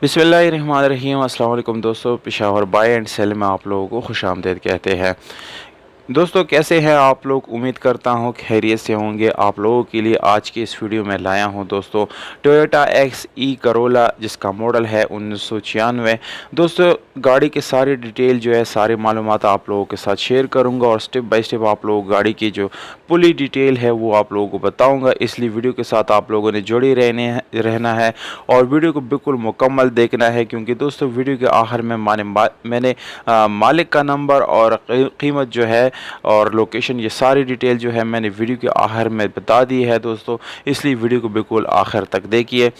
बिस्मिल्लाहिर्रहमानिर्रहीम। अस्सलाम वालेकुम दोस्तों, पेशावर बाय एंड सेल में आप लोगों को खुशामदीद कहते हैं। दोस्तों कैसे हैं आप लोग? उम्मीद करता हूं खैरियत से होंगे। आप लोगों के लिए आज की इस वीडियो में लाया हूं दोस्तों टोयोटा एक्स ई करोला, जिसका मॉडल है 1996। दोस्तों गाड़ी के सारी डिटेल जो है, सारी मालूमात आप लोगों के साथ शेयर करूंगा और स्टेप बाय स्टेप आप लोग गाड़ी की जो पूरी डिटेल है वो आप लोगों को बताऊंगा। इसलिए वीडियो के साथ आप लोगों ने जुड़े रहना है और वीडियो को बिल्कुल मुकम्मल देखना है, क्योंकि दोस्तों वीडियो के आखिर में मैंने मालिक का नंबर और कीमत जो है और लोकेशन, ये सारी डिटेल जो है मैंने वीडियो के आखिर में बता दी है दोस्तों। इसलिए वीडियो को बिल्कुल आखिर तक देखिए।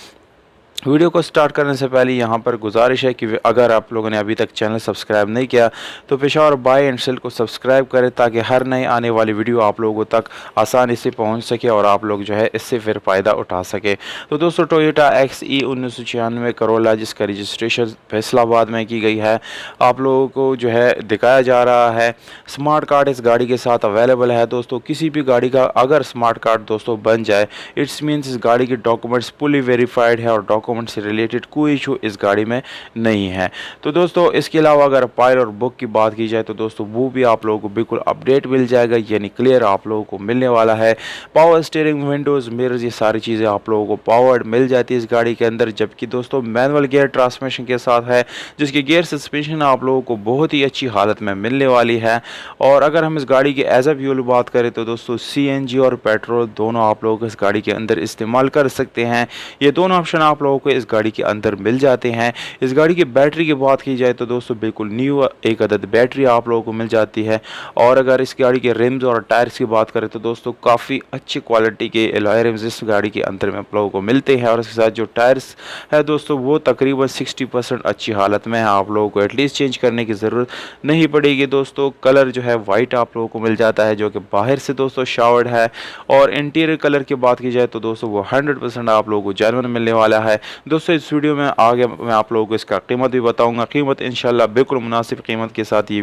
वीडियो को स्टार्ट करने से पहले यहाँ पर गुजारिश है कि अगर आप लोगों ने अभी तक चैनल सब्सक्राइब नहीं किया तो पेशावर बाय एंड सेल को सब्सक्राइब करें, ताकि हर नई आने वाली वीडियो आप लोगों तक आसानी से पहुँच सके और आप लोग जो है इससे फिर फ़ायदा उठा सके। तो दोस्तों टोयोटा एक्स ई 1996 करोला, जिसका रजिस्ट्रेशन फैसलाबाद में की गई है, आप लोगों को जो है दिखाया जा रहा है। स्मार्ट कार्ड इस गाड़ी के साथ अवेलेबल है दोस्तों। किसी भी गाड़ी का अगर स्मार्ट कार्ड दोस्तों बन जाए, इट्स मीन्स इस गाड़ी के डॉक्यूमेंट्स फुली वेरीफाइड है और डॉक्यूमेंट से रिलेटेड कोई इशू इस गाड़ी में नहीं है। तो दोस्तों इसके अलावा अगर फाइल और बुक की बात की जाए तो दोस्तों वो भी आप लोगों को बिल्कुल अपडेट मिल जाएगा, यानी क्लियर आप लोगों को मिलने वाला है। पावर स्टीयरिंग, विंडोज़, मिरर्स, ये सारी चीज़ें आप लोगों को पावर्ड मिल जाती है इस गाड़ी के अंदर। जबकि दोस्तों मैनुअल गियर ट्रांसमिशन के साथ है, जिसकी गियर सस्पेंशन आप लोगों को बहुत ही अच्छी हालत में मिलने वाली है। और अगर हम इस गाड़ी की एज अ फ्यूल बात करें तो दोस्तों CNG और पेट्रोल दोनों आप लोग इस गाड़ी के अंदर इस्तेमाल कर सकते हैं। ये दोनों ऑप्शन आप लोगों को इस गाड़ी के अंदर मिल जाते हैं। इस गाड़ी की बैटरी की बात की जाए तो दोस्तों बिल्कुल न्यू एक अदद बैटरी आप लोगों को मिल जाती है। और अगर इस गाड़ी के रिम्स और टायर्स की बात करें तो दोस्तों काफ़ी अच्छी क्वालिटी के एलॉय रिम्स इस गाड़ी के अंदर में आप लोगों को मिलते हैं। और इसके साथ जो टायर्स है दोस्तों वो तकरीबन 60% अच्छी हालत में है, आप लोगों को एटलीस्ट चेंज करने की ज़रूरत नहीं पड़ेगी दोस्तों। कलर जो है वाइट आप लोगों को मिल जाता है, जो कि बाहर से दोस्तों शावर्ड है। और इंटीरियर कलर की बात की जाए तो दोस्तों वो 100% आप लोगों को जेन्युइन मिलने वाला है दोस्तों। इस वीडियो में आगे मैं आप लोगों को इसका कीमत भी बताऊंगा। कीमत इंशाल्लाह बिल्कुल मुनासिब कीमत के साथ ये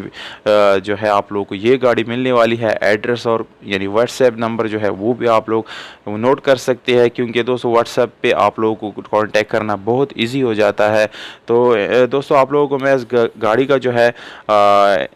जो है आप लोगों को ये गाड़ी मिलने वाली है। एड्रेस और यानी व्हाट्सएप नंबर जो है वो भी आप लोग नोट कर सकते हैं, क्योंकि दोस्तों व्हाट्सएप पे आप लोगों को कांटेक्ट करना बहुत ईजी हो जाता है। तो दोस्तों आप लोगों को मैं इस गाड़ी का जो है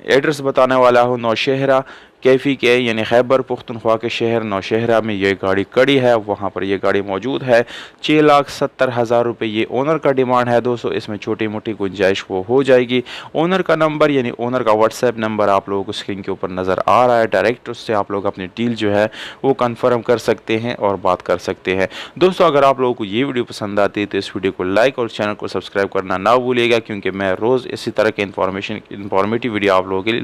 एड्रेस बताने वाला हूँ। नौशहरा कैफ़ी के यानी खैबर पुख्तनख्वा के शहर नौशहरा में ये गाड़ी खड़ी है, वहाँ पर ये गाड़ी मौजूद है। 6,70,000 रुपये ये ओनर का डिमांड है दोस्तों। इसमें छोटी मोटी गुंजाइश वो हो जाएगी। ओनर का नंबर यानी ओनर का व्हाट्सएप नंबर आप लोगों को स्क्रीन के ऊपर नज़र आ रहा है। डायरेक्ट उससे आप लोग अपनी डील जो है वो कन्फर्म कर सकते हैं और बात कर सकते हैं। दोस्तों अगर आप लोगों को ये वीडियो पसंद आती है तो इस वीडियो को लाइक और चैनल को सब्सक्राइब करना ना भूलिएगा, क्योंकि मैं रोज़ इसी तरह के इंफॉर्मेटिव वीडियो आप लोगों के लिए